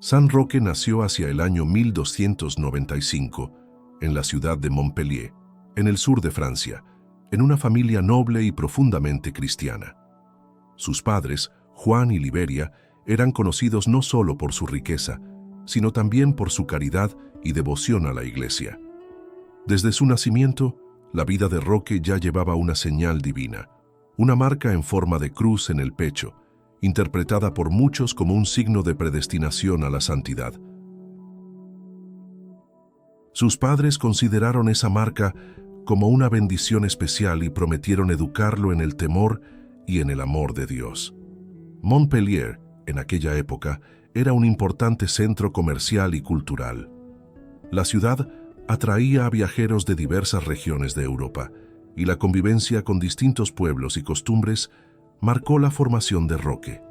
San Roque nació hacia el año 1295 en la ciudad de Montpellier, en el sur de Francia, en una familia noble y profundamente cristiana. Sus padres, Juan y Liberia, eran conocidos no solo por su riqueza, sino también por su caridad y devoción a la Iglesia. Desde su nacimiento, la vida de Roque ya llevaba una señal divina, una marca en forma de cruz en el pecho, interpretada por muchos como un signo de predestinación a la santidad. Sus padres consideraron esa marca como una bendición especial y prometieron educarlo en el temor y en el amor de Dios. Montpellier, en aquella época, era un importante centro comercial y cultural. La ciudad atraía a viajeros de diversas regiones de Europa, y la convivencia con distintos pueblos y costumbres marcó la formación de Roque.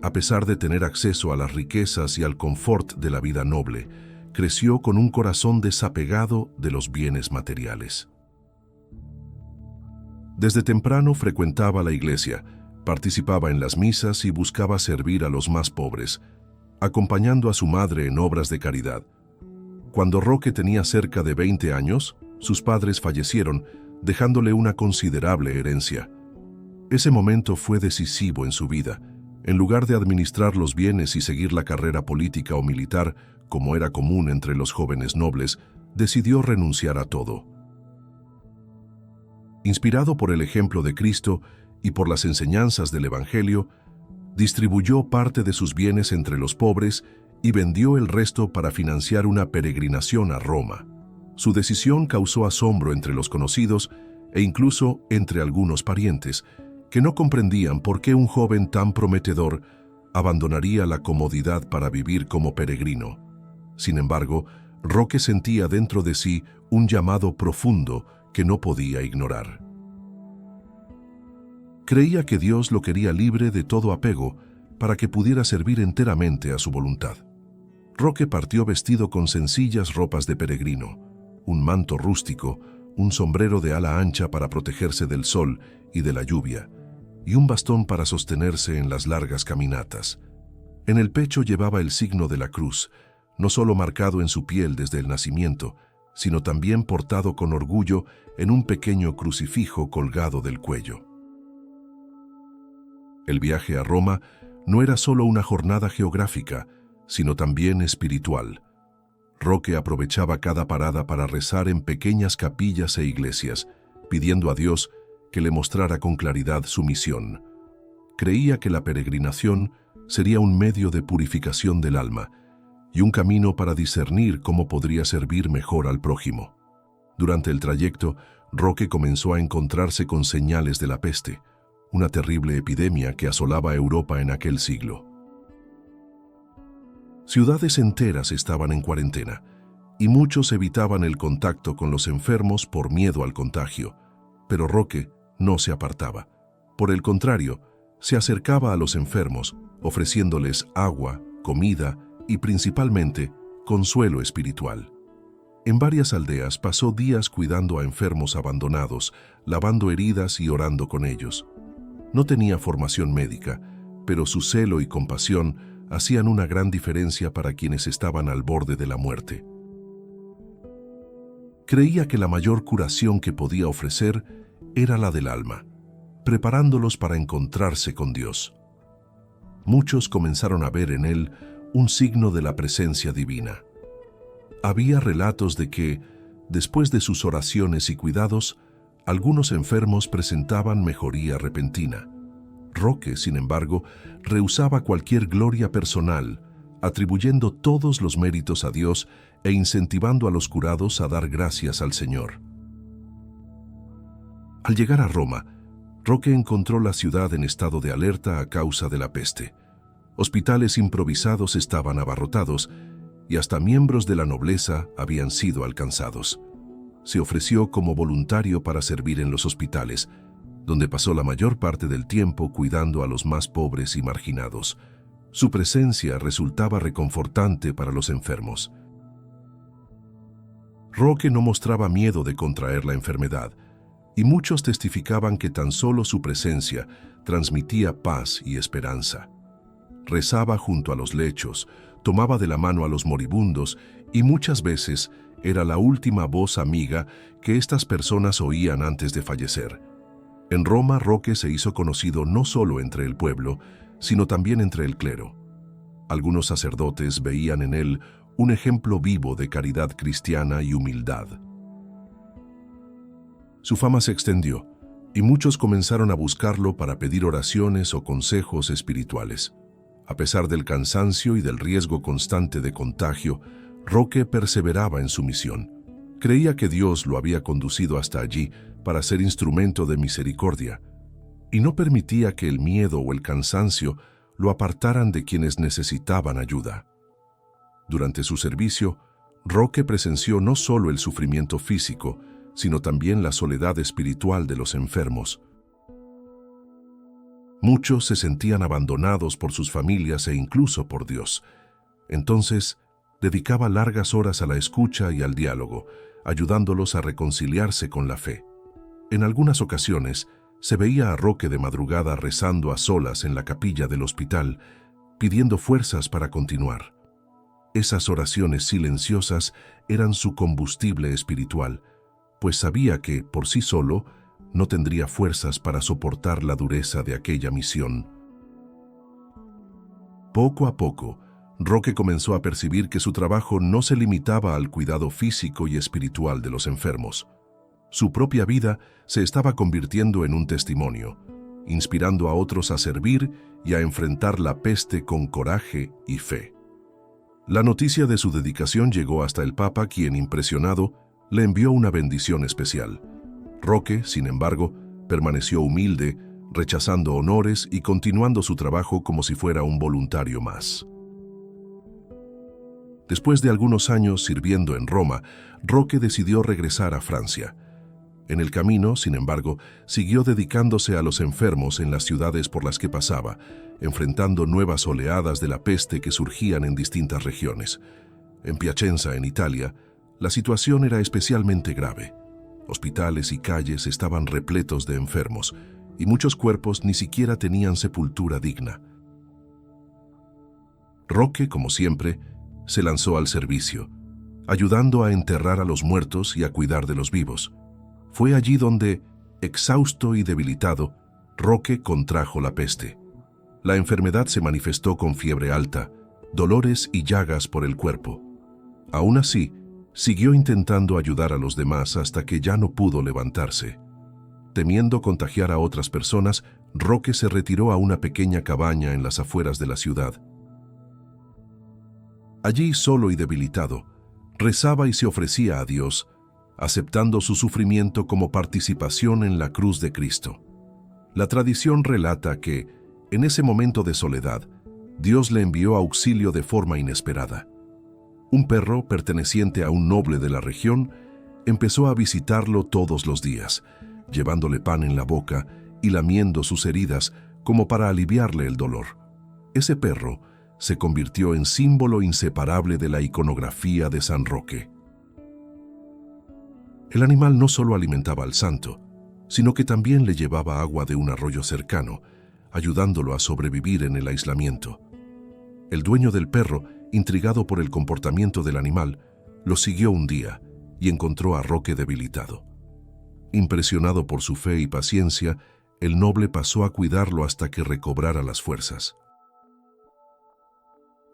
A pesar de tener acceso a las riquezas y al confort de la vida noble, creció con un corazón desapegado de los bienes materiales. Desde temprano frecuentaba la iglesia, participaba en las misas y buscaba servir a los más pobres, acompañando a su madre en obras de caridad. Cuando Roque tenía cerca de 20 años, sus padres fallecieron, dejándole una considerable herencia. Ese momento fue decisivo en su vida. En lugar de administrar los bienes y seguir la carrera política o militar, como era común entre los jóvenes nobles, decidió renunciar a todo. Inspirado por el ejemplo de Cristo y por las enseñanzas del Evangelio, distribuyó parte de sus bienes entre los pobres y vendió el resto para financiar una peregrinación a Roma. Su decisión causó asombro entre los conocidos e incluso entre algunos parientes, que no comprendían por qué un joven tan prometedor abandonaría la comodidad para vivir como peregrino. Sin embargo, Roque sentía dentro de sí un llamado profundo que no podía ignorar. Creía que Dios lo quería libre de todo apego para que pudiera servir enteramente a su voluntad. Roque partió vestido con sencillas ropas de peregrino, un manto rústico, un sombrero de ala ancha para protegerse del sol y de la lluvia, y un bastón para sostenerse en las largas caminatas. En el pecho llevaba el signo de la cruz, no solo marcado en su piel desde el nacimiento, sino también portado con orgullo en un pequeño crucifijo colgado del cuello. El viaje a Roma no era solo una jornada geográfica, sino también espiritual. Roque aprovechaba cada parada para rezar en pequeñas capillas e iglesias, pidiendo a Dios que le mostrara con claridad su misión. Creía que la peregrinación sería un medio de purificación del alma y un camino para discernir cómo podría servir mejor al prójimo. Durante el trayecto, Roque comenzó a encontrarse con señales de la peste, una terrible epidemia que asolaba a Europa en aquel siglo. Ciudades enteras estaban en cuarentena, y muchos evitaban el contacto con los enfermos por miedo al contagio, pero Roque no se apartaba. Por el contrario, se acercaba a los enfermos, ofreciéndoles agua, comida y principalmente consuelo espiritual. En varias aldeas pasó días cuidando a enfermos abandonados, lavando heridas y orando con ellos. No tenía formación médica, pero su celo y compasión hacían una gran diferencia para quienes estaban al borde de la muerte. Creía que la mayor curación que podía ofrecer era la del alma, preparándolos para encontrarse con Dios. Muchos comenzaron a ver en él un signo de la presencia divina. Había relatos de que, después de sus oraciones y cuidados, algunos enfermos presentaban mejoría repentina. Roque, sin embargo, rehusaba cualquier gloria personal, atribuyendo todos los méritos a Dios e incentivando a los curados a dar gracias al Señor. Al llegar a Roma, Roque encontró la ciudad en estado de alerta a causa de la peste. Hospitales improvisados estaban abarrotados y hasta miembros de la nobleza habían sido alcanzados. Se ofreció como voluntario para servir en los hospitales, donde pasó la mayor parte del tiempo cuidando a los más pobres y marginados. Su presencia resultaba reconfortante para los enfermos. Roque no mostraba miedo de contraer la enfermedad, y muchos testificaban que tan solo su presencia transmitía paz y esperanza. Rezaba junto a los lechos, tomaba de la mano a los moribundos y muchas veces era la última voz amiga que estas personas oían antes de fallecer. En Roma, Roque se hizo conocido no solo entre el pueblo, sino también entre el clero. Algunos sacerdotes veían en él un ejemplo vivo de caridad cristiana y humildad. Su fama se extendió, y muchos comenzaron a buscarlo para pedir oraciones o consejos espirituales. A pesar del cansancio y del riesgo constante de contagio, Roque perseveraba en su misión. Creía que Dios lo había conducido hasta allí para ser instrumento de misericordia, y no permitía que el miedo o el cansancio lo apartaran de quienes necesitaban ayuda. Durante su servicio, Roque presenció no solo el sufrimiento físico, sino también la soledad espiritual de los enfermos. Muchos se sentían abandonados por sus familias e incluso por Dios. Entonces, dedicaba largas horas a la escucha y al diálogo, ayudándolos a reconciliarse con la fe. En algunas ocasiones, se veía a Roque de madrugada rezando a solas en la capilla del hospital, pidiendo fuerzas para continuar. Esas oraciones silenciosas eran su combustible espiritual, pues sabía que, por sí solo, no tendría fuerzas para soportar la dureza de aquella misión. Poco a poco, Roque comenzó a percibir que su trabajo no se limitaba al cuidado físico y espiritual de los enfermos. Su propia vida se estaba convirtiendo en un testimonio, inspirando a otros a servir y a enfrentar la peste con coraje y fe. La noticia de su dedicación llegó hasta el Papa, quien, impresionado, le envió una bendición especial. Roque, sin embargo, permaneció humilde, rechazando honores y continuando su trabajo como si fuera un voluntario más. Después de algunos años sirviendo en Roma, Roque decidió regresar a Francia. En el camino, sin embargo, siguió dedicándose a los enfermos en las ciudades por las que pasaba, enfrentando nuevas oleadas de la peste que surgían en distintas regiones. En Piacenza, en Italia, la situación era especialmente grave. Hospitales y calles estaban repletos de enfermos, y muchos cuerpos ni siquiera tenían sepultura digna. Roque, como siempre, se lanzó al servicio, ayudando a enterrar a los muertos y a cuidar de los vivos. Fue allí donde, exhausto y debilitado, Roque contrajo la peste. La enfermedad se manifestó con fiebre alta, dolores y llagas por el cuerpo. Aún así, siguió intentando ayudar a los demás hasta que ya no pudo levantarse. Temiendo contagiar a otras personas, Roque se retiró a una pequeña cabaña en las afueras de la ciudad. Allí, solo y debilitado, rezaba y se ofrecía a Dios, aceptando su sufrimiento como participación en la cruz de Cristo. La tradición relata que, en ese momento de soledad, Dios le envió auxilio de forma inesperada. Un perro, perteneciente a un noble de la región, empezó a visitarlo todos los días, llevándole pan en la boca y lamiendo sus heridas como para aliviarle el dolor. Ese perro se convirtió en símbolo inseparable de la iconografía de San Roque. El animal no solo alimentaba al santo, sino que también le llevaba agua de un arroyo cercano, ayudándolo a sobrevivir en el aislamiento. El dueño del perro, intrigado por el comportamiento del animal, lo siguió un día y encontró a Roque debilitado. Impresionado por su fe y paciencia, el noble pasó a cuidarlo hasta que recobrara las fuerzas.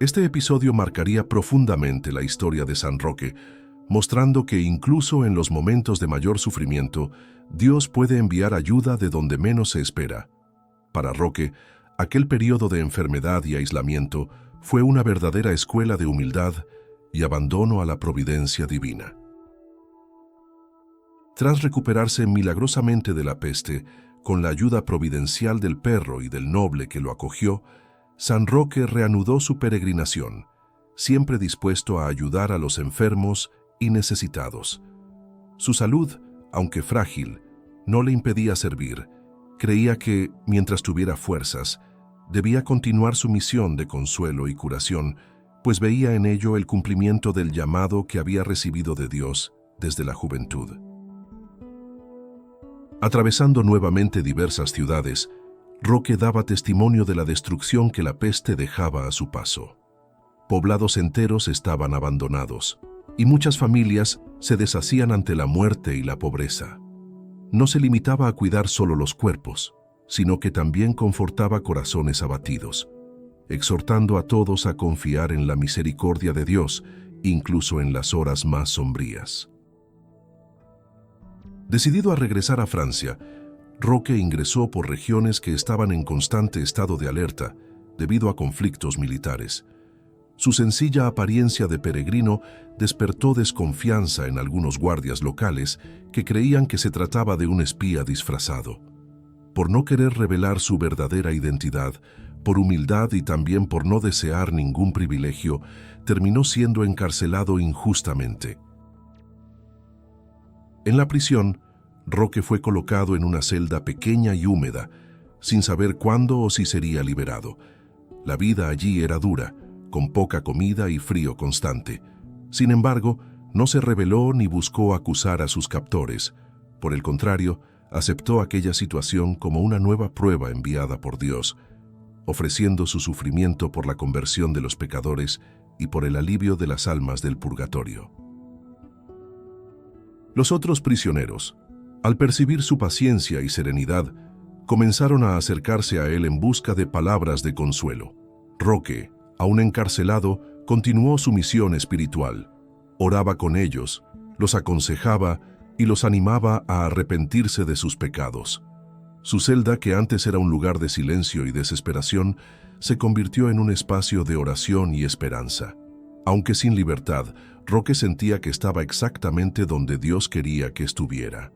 Este episodio marcaría profundamente la historia de San Roque, mostrando que incluso en los momentos de mayor sufrimiento, Dios puede enviar ayuda de donde menos se espera. Para Roque, aquel periodo de enfermedad y aislamiento fue una verdadera escuela de humildad y abandono a la providencia divina. Tras recuperarse milagrosamente de la peste, con la ayuda providencial del perro y del noble que lo acogió, San Roque reanudó su peregrinación, siempre dispuesto a ayudar a los enfermos y necesitados. Su salud, aunque frágil, no le impedía servir. Creía que, mientras tuviera fuerzas, debía continuar su misión de consuelo y curación, pues veía en ello el cumplimiento del llamado que había recibido de Dios desde la juventud. Atravesando nuevamente diversas ciudades, Roque daba testimonio de la destrucción que la peste dejaba a su paso. Poblados enteros estaban abandonados, y muchas familias se deshacían ante la muerte y la pobreza. No se limitaba a cuidar solo los cuerpos, sino que también confortaba corazones abatidos, exhortando a todos a confiar en la misericordia de Dios, incluso en las horas más sombrías. Decidido a regresar a Francia, Roque ingresó por regiones que estaban en constante estado de alerta debido a conflictos militares. Su sencilla apariencia de peregrino despertó desconfianza en algunos guardias locales que creían que se trataba de un espía disfrazado. Por no querer revelar su verdadera identidad, por humildad y también por no desear ningún privilegio, terminó siendo encarcelado injustamente. En la prisión, Roque fue colocado en una celda pequeña y húmeda, sin saber cuándo o si sería liberado. La vida allí era dura, con poca comida y frío constante. Sin embargo, no se rebeló ni buscó acusar a sus captores. Por el contrario, aceptó aquella situación como una nueva prueba enviada por Dios, ofreciendo su sufrimiento por la conversión de los pecadores y por el alivio de las almas del purgatorio. Los otros prisioneros, al percibir su paciencia y serenidad, comenzaron a acercarse a él en busca de palabras de consuelo. Roque, aún encarcelado, continuó su misión espiritual. Oraba con ellos, los aconsejaba y los animaba a arrepentirse de sus pecados. Su celda, que antes era un lugar de silencio y desesperación, se convirtió en un espacio de oración y esperanza. Aunque sin libertad, Roque sentía que estaba exactamente donde Dios quería que estuviera.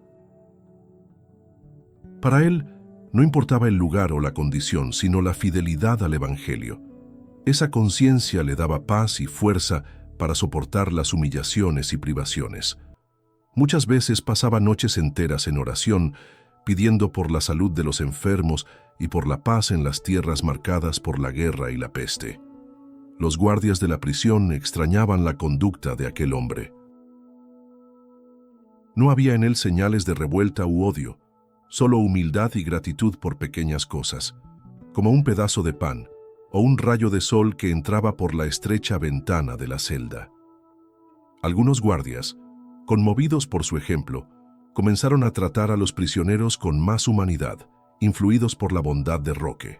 Para él, no importaba el lugar o la condición, sino la fidelidad al Evangelio. Esa conciencia le daba paz y fuerza para soportar las humillaciones y privaciones. Muchas veces pasaba noches enteras en oración, pidiendo por la salud de los enfermos y por la paz en las tierras marcadas por la guerra y la peste. Los guardias de la prisión extrañaban la conducta de aquel hombre. No había en él señales de revuelta u odio, solo humildad y gratitud por pequeñas cosas, como un pedazo de pan o un rayo de sol que entraba por la estrecha ventana de la celda. Algunos guardias, conmovidos por su ejemplo, comenzaron a tratar a los prisioneros con más humanidad, influidos por la bondad de Roque.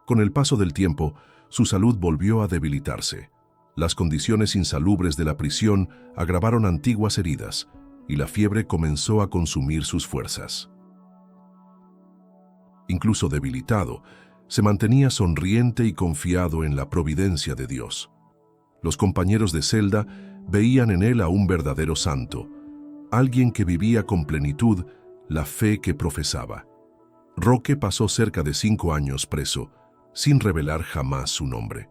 Con el paso del tiempo, su salud volvió a debilitarse. Las condiciones insalubres de la prisión agravaron antiguas heridas, y la fiebre comenzó a consumir sus fuerzas. Incluso debilitado, se mantenía sonriente y confiado en la providencia de Dios. Los compañeros de celda veían en él a un verdadero santo, alguien que vivía con plenitud la fe que profesaba. Roque pasó cerca de 5 años preso, sin revelar jamás su nombre.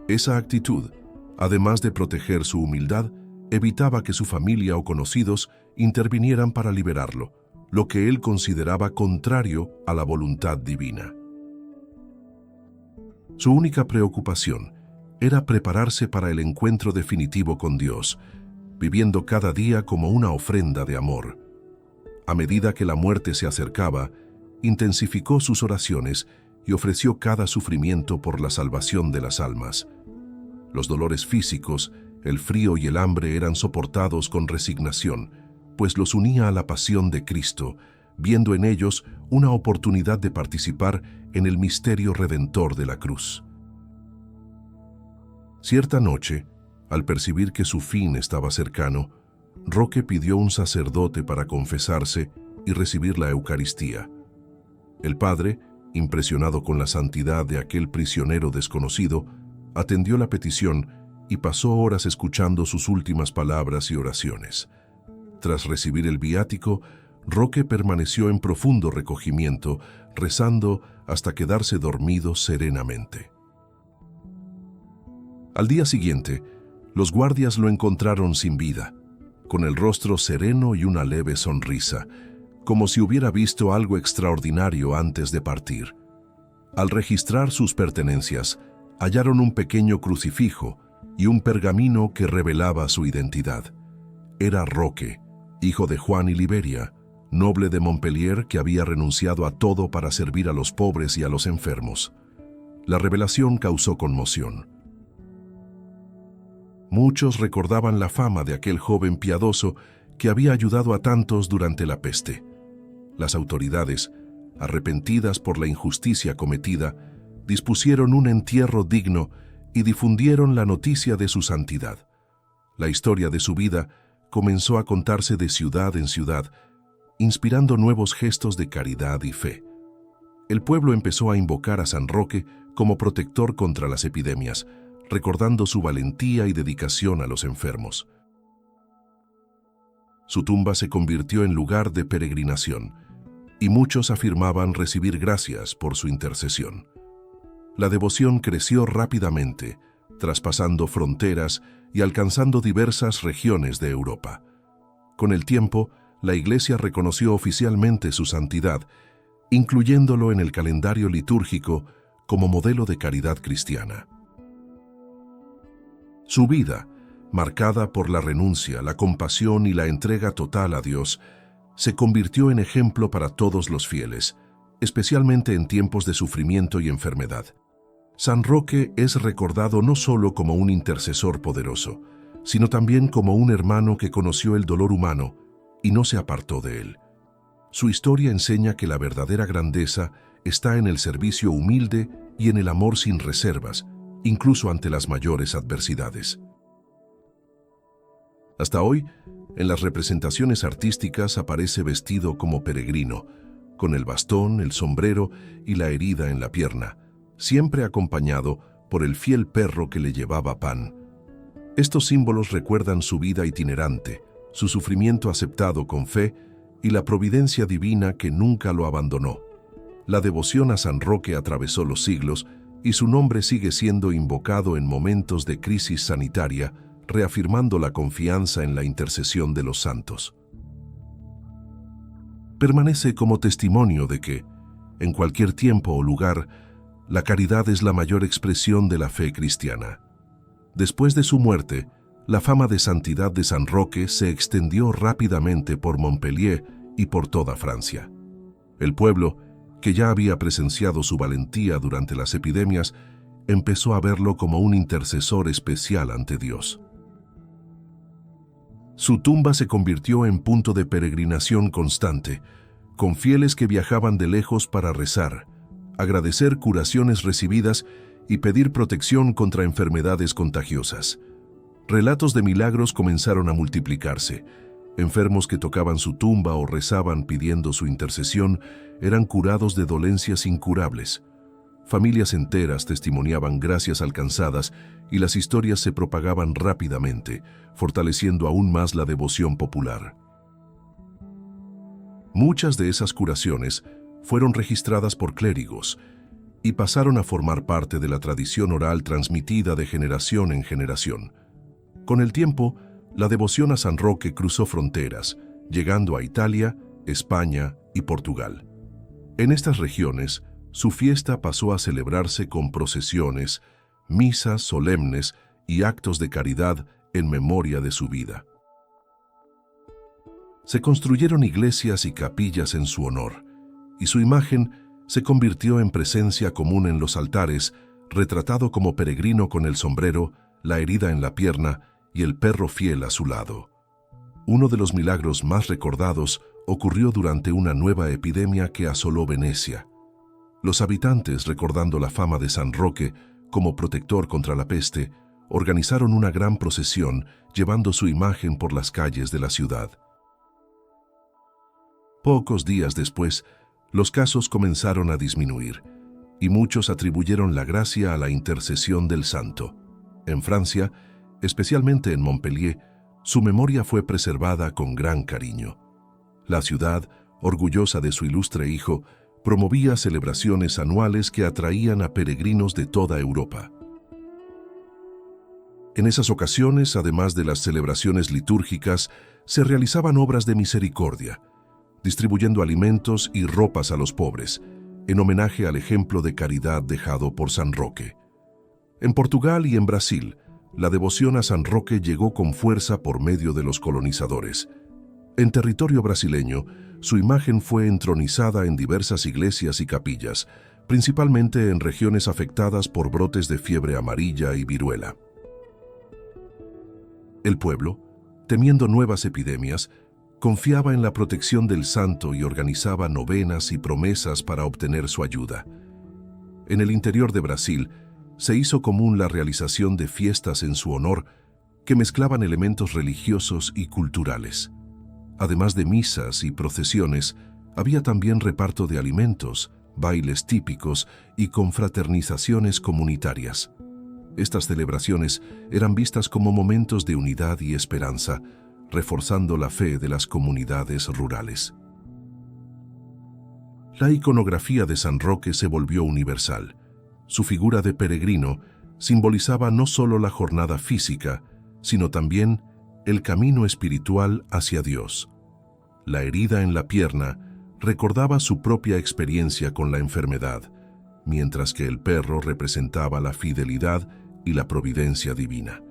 Esa actitud, además de proteger su humildad, evitaba que su familia o conocidos intervinieran para liberarlo, lo que él consideraba contrario a la voluntad divina. Su única preocupación era prepararse para el encuentro definitivo con Dios, viviendo cada día como una ofrenda de amor. A medida que la muerte se acercaba, intensificó sus oraciones y ofreció cada sufrimiento por la salvación de las almas. Los dolores físicos, el frío y el hambre eran soportados con resignación, pues los unía a la pasión de Cristo, viendo en ellos una oportunidad de participar en el misterio redentor de la cruz. Cierta noche, al percibir que su fin estaba cercano, Roque pidió un sacerdote para confesarse y recibir la Eucaristía. El padre, impresionado con la santidad de aquel prisionero desconocido, atendió la petición y pasó horas escuchando sus últimas palabras y oraciones. Tras recibir el viático, Roque permaneció en profundo recogimiento, rezando hasta quedarse dormido serenamente. Al día siguiente, los guardias lo encontraron sin vida, con el rostro sereno y una leve sonrisa, como si hubiera visto algo extraordinario antes de partir. Al registrar sus pertenencias, hallaron un pequeño crucifijo y un pergamino que revelaba su identidad. Era Roque, hijo de Juan y Liberia, noble de Montpellier que había renunciado a todo para servir a los pobres y a los enfermos. La revelación causó conmoción. Muchos recordaban la fama de aquel joven piadoso que había ayudado a tantos durante la peste. Las autoridades, arrepentidas por la injusticia cometida, dispusieron un entierro digno y difundieron la noticia de su santidad. La historia de su vida comenzó a contarse de ciudad en ciudad, inspirando nuevos gestos de caridad y fe. El pueblo empezó a invocar a San Roque como protector contra las epidemias, recordando su valentía y dedicación a los enfermos. Su tumba se convirtió en lugar de peregrinación, y muchos afirmaban recibir gracias por su intercesión. La devoción creció rápidamente, traspasando fronteras y alcanzando diversas regiones de Europa. Con el tiempo, la Iglesia reconoció oficialmente su santidad, incluyéndolo en el calendario litúrgico como modelo de caridad cristiana. Su vida, marcada por la renuncia, la compasión y la entrega total a Dios, se convirtió en ejemplo para todos los fieles, especialmente en tiempos de sufrimiento y enfermedad. San Roque es recordado no solo como un intercesor poderoso, sino también como un hermano que conoció el dolor humano y no se apartó de él. Su historia enseña que la verdadera grandeza está en el servicio humilde y en el amor sin reservas, incluso ante las mayores adversidades. Hasta hoy, en las representaciones artísticas aparece vestido como peregrino, con el bastón, el sombrero y la herida en la pierna, siempre acompañado por el fiel perro que le llevaba pan. Estos símbolos recuerdan su vida itinerante, su sufrimiento aceptado con fe y la providencia divina que nunca lo abandonó. La devoción a San Roque atravesó los siglos y su nombre sigue siendo invocado en momentos de crisis sanitaria, reafirmando la confianza en la intercesión de los santos. Permanece como testimonio de que, en cualquier tiempo o lugar, la caridad es la mayor expresión de la fe cristiana. Después de su muerte, la fama de santidad de San Roque se extendió rápidamente por Montpellier y por toda Francia. El pueblo, que ya había presenciado su valentía durante las epidemias, empezó a verlo como un intercesor especial ante Dios. Su tumba se convirtió en punto de peregrinación constante, con fieles que viajaban de lejos para rezar, agradecer curaciones recibidas y pedir protección contra enfermedades contagiosas. Relatos de milagros comenzaron a multiplicarse. Enfermos que tocaban su tumba o rezaban pidiendo su intercesión eran curados de dolencias incurables. Familias enteras testimoniaban gracias alcanzadas y las historias se propagaban rápidamente, fortaleciendo aún más la devoción popular. Muchas de esas curaciones fueron registradas por clérigos y pasaron a formar parte de la tradición oral transmitida de generación en generación. Con el tiempo, la devoción a San Roque cruzó fronteras, llegando a Italia, España y Portugal. En estas regiones, su fiesta pasó a celebrarse con procesiones, misas solemnes y actos de caridad en memoria de su vida. Se construyeron iglesias y capillas en su honor, y su imagen se convirtió en presencia común en los altares, retratado como peregrino con el sombrero, la herida en la pierna y el perro fiel a su lado. Uno de los milagros más recordados ocurrió durante una nueva epidemia que asoló Venecia. Los habitantes, recordando la fama de San Roque como protector contra la peste, organizaron una gran procesión llevando su imagen por las calles de la ciudad. Pocos días después, los casos comenzaron a disminuir, y muchos atribuyeron la gracia a la intercesión del santo. En Francia, especialmente en Montpellier, su memoria fue preservada con gran cariño. La ciudad, orgullosa de su ilustre hijo, promovía celebraciones anuales que atraían a peregrinos de toda Europa. En esas ocasiones, además de las celebraciones litúrgicas, se realizaban obras de misericordia, distribuyendo alimentos y ropas a los pobres, en homenaje al ejemplo de caridad dejado por San Roque. En Portugal y en Brasil, la devoción a San Roque llegó con fuerza por medio de los colonizadores. En territorio brasileño, su imagen fue entronizada en diversas iglesias y capillas, principalmente en regiones afectadas por brotes de fiebre amarilla y viruela. El pueblo, temiendo nuevas epidemias, confiaba en la protección del santo y organizaba novenas y promesas para obtener su ayuda. En el interior de Brasil, se hizo común la realización de fiestas en su honor que mezclaban elementos religiosos y culturales. Además de misas y procesiones, había también reparto de alimentos, bailes típicos y confraternizaciones comunitarias. Estas celebraciones eran vistas como momentos de unidad y esperanza, reforzando la fe de las comunidades rurales. La iconografía de San Roque se volvió universal. Su figura de peregrino simbolizaba no solo la jornada física, sino también el camino espiritual hacia Dios. La herida en la pierna recordaba su propia experiencia con la enfermedad, mientras que el perro representaba la fidelidad y la providencia divina.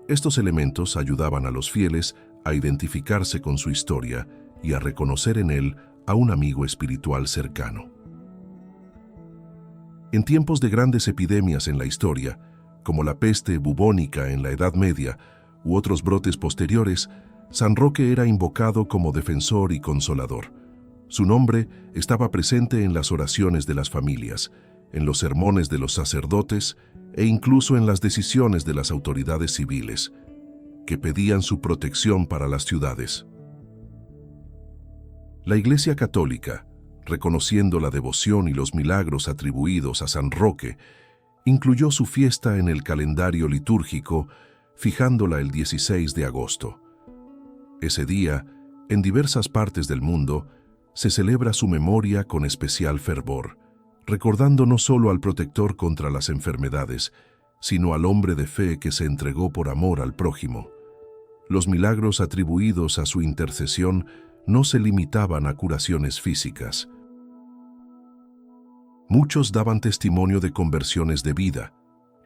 Estos elementos ayudaban a los fieles a identificarse con su historia y a reconocer en él a un amigo espiritual cercano. En tiempos de grandes epidemias en la historia, como la peste bubónica en la Edad Media u otros brotes posteriores, San Roque era invocado como defensor y consolador. Su nombre estaba presente en las oraciones de las familias, en los sermones de los sacerdotes e incluso en las decisiones de las autoridades civiles, que pedían su protección para las ciudades. La Iglesia Católica, reconociendo la devoción y los milagros atribuidos a San Roque, incluyó su fiesta en el calendario litúrgico, fijándola el 16 de agosto. Ese día, en diversas partes del mundo, se celebra su memoria con especial fervor, recordando no solo al protector contra las enfermedades, sino al hombre de fe que se entregó por amor al prójimo. Los milagros atribuidos a su intercesión no se limitaban a curaciones físicas. Muchos daban testimonio de conversiones de vida,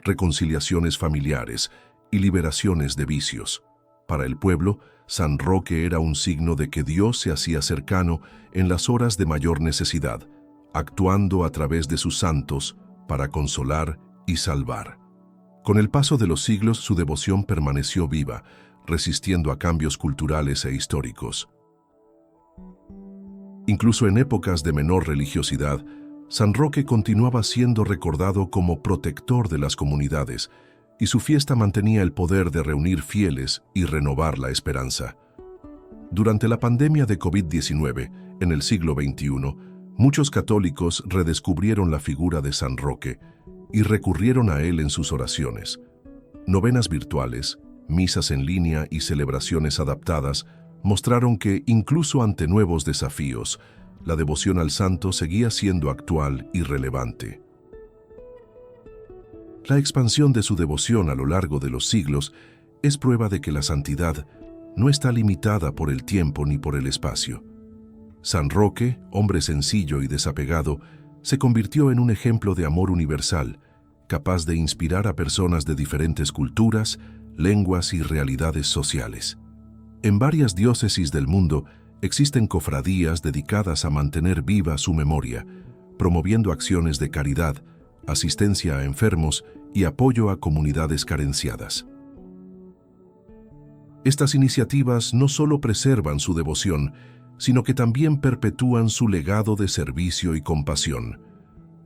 reconciliaciones familiares y liberaciones de vicios. Para el pueblo, San Roque era un signo de que Dios se hacía cercano en las horas de mayor necesidad, actuando a través de sus santos para consolar y salvar. Con el paso de los siglos, su devoción permaneció viva, resistiendo a cambios culturales e históricos. Incluso en épocas de menor religiosidad, San Roque continuaba siendo recordado como protector de las comunidades, y su fiesta mantenía el poder de reunir fieles y renovar la esperanza. Durante la pandemia de COVID-19, en el siglo XXI, muchos católicos redescubrieron la figura de San Roque y recurrieron a él en sus oraciones. Novenas virtuales, misas en línea y celebraciones adaptadas mostraron que, incluso ante nuevos desafíos, la devoción al santo seguía siendo actual y relevante. La expansión de su devoción a lo largo de los siglos es prueba de que la santidad no está limitada por el tiempo ni por el espacio. San Roque, hombre sencillo y desapegado, se convirtió en un ejemplo de amor universal, capaz de inspirar a personas de diferentes culturas, lenguas y realidades sociales. En varias diócesis del mundo existen cofradías dedicadas a mantener viva su memoria, promoviendo acciones de caridad, asistencia a enfermos y apoyo a comunidades carenciadas. Estas iniciativas no solo preservan su devoción, sino que también perpetúan su legado de servicio y compasión.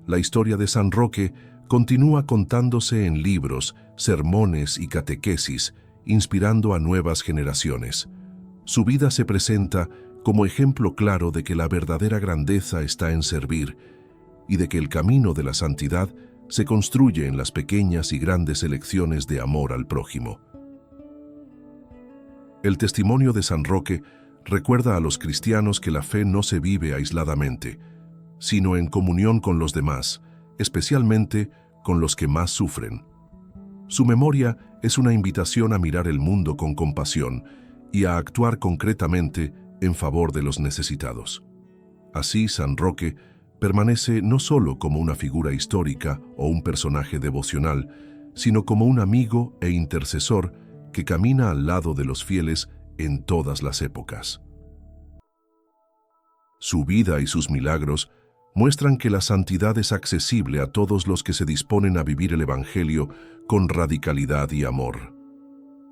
La historia de San Roque continúa contándose en libros, sermones y catequesis, inspirando a nuevas generaciones. Su vida se presenta como ejemplo claro de que la verdadera grandeza está en servir y de que el camino de la santidad se construye en las pequeñas y grandes elecciones de amor al prójimo. El testimonio de San Roque recuerda a los cristianos que la fe no se vive aisladamente, sino en comunión con los demás, especialmente con los que más sufren. Su memoria es una invitación a mirar el mundo con compasión y a actuar concretamente en favor de los necesitados. Así, San Roque permanece no solo como una figura histórica o un personaje devocional, sino como un amigo e intercesor que camina al lado de los fieles en todas las épocas. Su vida y sus milagros muestran que la santidad es accesible a todos los que se disponen a vivir el Evangelio con radicalidad y amor.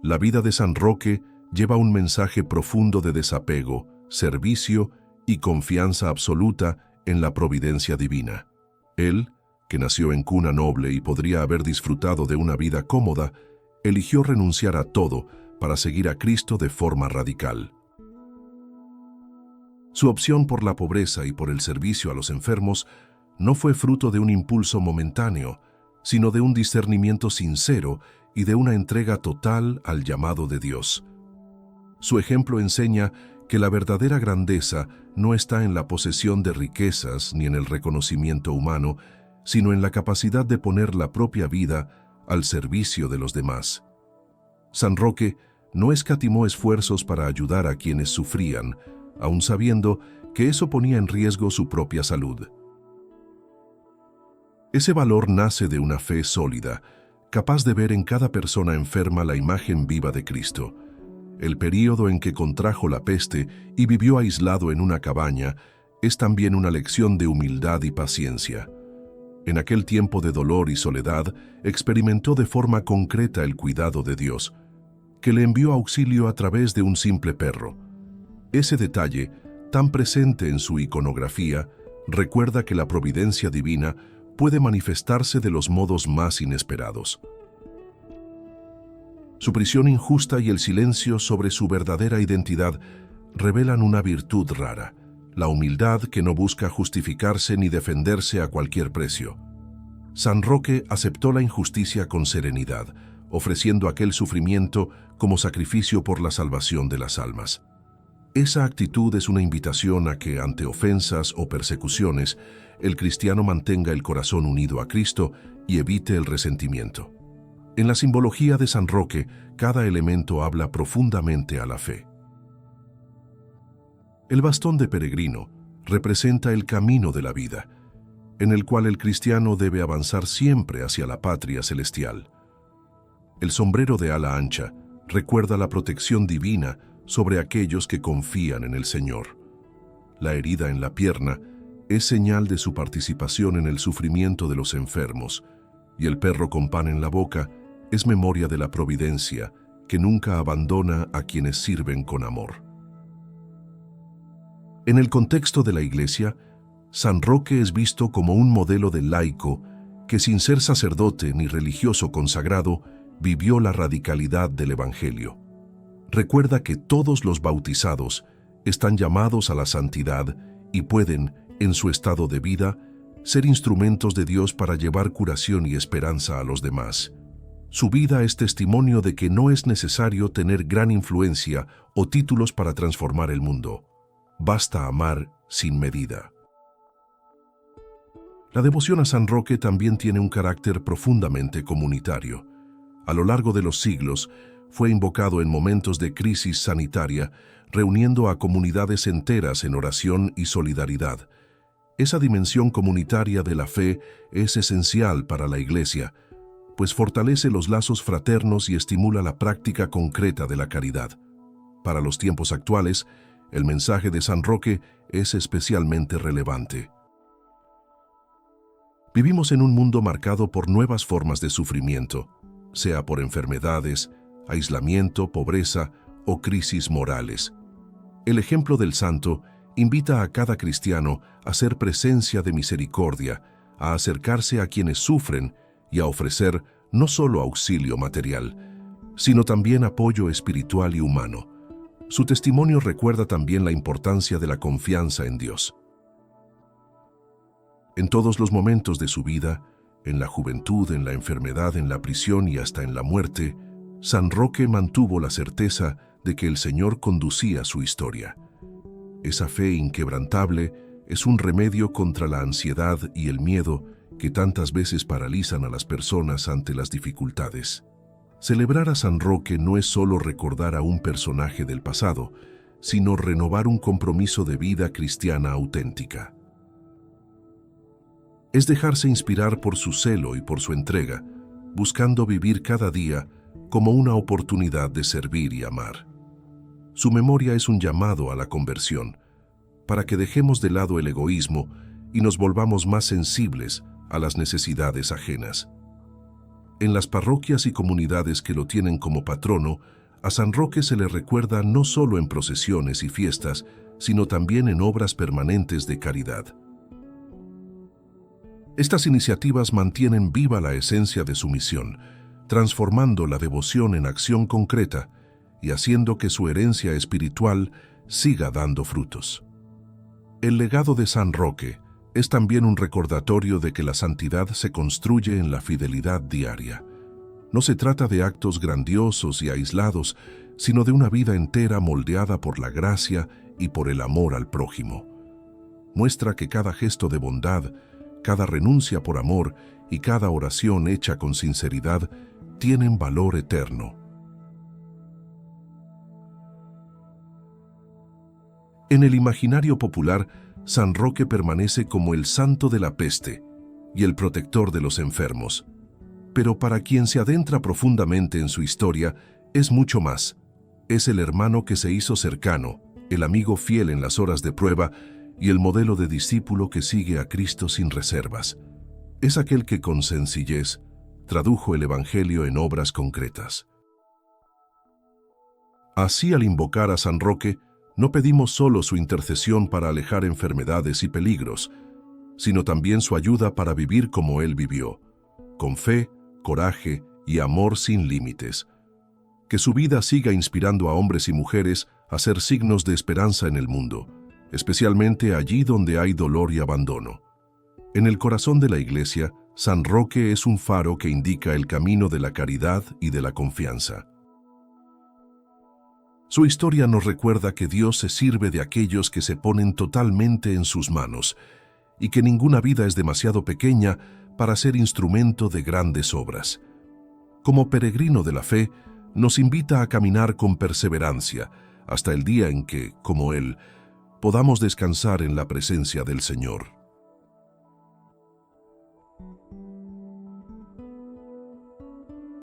La vida de San Roque lleva un mensaje profundo de desapego, servicio y confianza absoluta en la providencia divina. Él, que nació en cuna noble y podría haber disfrutado de una vida cómoda, eligió renunciar a todo para seguir a Cristo de forma radical. Su opción por la pobreza y por el servicio a los enfermos no fue fruto de un impulso momentáneo, sino de un discernimiento sincero y de una entrega total al llamado de Dios. Su ejemplo enseña que la verdadera grandeza no está en la posesión de riquezas ni en el reconocimiento humano, sino en la capacidad de poner la propia vida al servicio de los demás. San Roque no escatimó esfuerzos para ayudar a quienes sufrían, aun sabiendo que eso ponía en riesgo su propia salud. Ese valor nace de una fe sólida, capaz de ver en cada persona enferma la imagen viva de Cristo. El período en que contrajo la peste y vivió aislado en una cabaña es también una lección de humildad y paciencia. En aquel tiempo de dolor y soledad, experimentó de forma concreta el cuidado de Dios, que le envió auxilio a través de un simple perro. Ese detalle, tan presente en su iconografía, recuerda que la providencia divina puede manifestarse de los modos más inesperados. Su prisión injusta y el silencio sobre su verdadera identidad revelan una virtud rara: la humildad que no busca justificarse ni defenderse a cualquier precio. San Roque aceptó la injusticia con serenidad, ofreciendo aquel sufrimiento como sacrificio por la salvación de las almas. Esa actitud es una invitación a que, ante ofensas o persecuciones, el cristiano mantenga el corazón unido a Cristo y evite el resentimiento. En la simbología de San Roque, cada elemento habla profundamente a la fe. El bastón de peregrino representa el camino de la vida, en el cual el cristiano debe avanzar siempre hacia la patria celestial. El sombrero de ala ancha recuerda la protección divina sobre aquellos que confían en el Señor. La herida en la pierna es señal de su participación en el sufrimiento de los enfermos, y el perro con pan en la boca es memoria de la providencia que nunca abandona a quienes sirven con amor. En el contexto de la Iglesia, San Roque es visto como un modelo de laico que, sin ser sacerdote ni religioso consagrado, vivió la radicalidad del Evangelio. Recuerda que todos los bautizados están llamados a la santidad y pueden, en su estado de vida, ser instrumentos de Dios para llevar curación y esperanza a los demás. Su vida es testimonio de que no es necesario tener gran influencia o títulos para transformar el mundo. Basta amar sin medida. La devoción a San Roque también tiene un carácter profundamente comunitario. A lo largo de los siglos, fue invocado en momentos de crisis sanitaria, reuniendo a comunidades enteras en oración y solidaridad. Esa dimensión comunitaria de la fe es esencial para la Iglesia, pues fortalece los lazos fraternos y estimula la práctica concreta de la caridad. Para los tiempos actuales, el mensaje de San Roque es especialmente relevante. Vivimos en un mundo marcado por nuevas formas de sufrimiento, sea por enfermedades, aislamiento, pobreza o crisis morales. El ejemplo del santo invita a cada cristiano a ser presencia de misericordia, a acercarse a quienes sufren y a ofrecer no solo auxilio material, sino también apoyo espiritual y humano. Su testimonio recuerda también la importancia de la confianza en Dios. En todos los momentos de su vida, en la juventud, en la enfermedad, en la prisión y hasta en la muerte, San Roque mantuvo la certeza de que el Señor conducía su historia. Esa fe inquebrantable es un remedio contra la ansiedad y el miedo que tantas veces paralizan a las personas ante las dificultades. Celebrar a San Roque no es solo recordar a un personaje del pasado, sino renovar un compromiso de vida cristiana auténtica. Es dejarse inspirar por su celo y por su entrega, buscando vivir cada día como una oportunidad de servir y amar. Su memoria es un llamado a la conversión, para que dejemos de lado el egoísmo y nos volvamos más sensibles a las necesidades ajenas. En las parroquias y comunidades que lo tienen como patrono, a San Roque se le recuerda no solo en procesiones y fiestas, sino también en obras permanentes de caridad. Estas iniciativas mantienen viva la esencia de su misión, transformando la devoción en acción concreta y haciendo que su herencia espiritual siga dando frutos. El legado de San Roque es también un recordatorio de que la santidad se construye en la fidelidad diaria. No se trata de actos grandiosos y aislados, sino de una vida entera moldeada por la gracia y por el amor al prójimo. Muestra que cada gesto de bondad, cada renuncia por amor y cada oración hecha con sinceridad tienen valor eterno. En el imaginario popular, San Roque permanece como el santo de la peste y el protector de los enfermos. Pero para quien se adentra profundamente en su historia, es mucho más. Es el hermano que se hizo cercano, el amigo fiel en las horas de prueba y el modelo de discípulo que sigue a Cristo sin reservas. Es aquel que con sencillez tradujo el Evangelio en obras concretas. Así, al invocar a San Roque, no pedimos solo su intercesión para alejar enfermedades y peligros, sino también su ayuda para vivir como Él vivió, con fe, coraje y amor sin límites. Que su vida siga inspirando a hombres y mujeres a ser signos de esperanza en el mundo, especialmente allí donde hay dolor y abandono. En el corazón de la Iglesia, San Roque es un faro que indica el camino de la caridad y de la confianza. Su historia nos recuerda que Dios se sirve de aquellos que se ponen totalmente en sus manos y que ninguna vida es demasiado pequeña para ser instrumento de grandes obras. Como peregrino de la fe, nos invita a caminar con perseverancia hasta el día en que, como Él, podamos descansar en la presencia del Señor.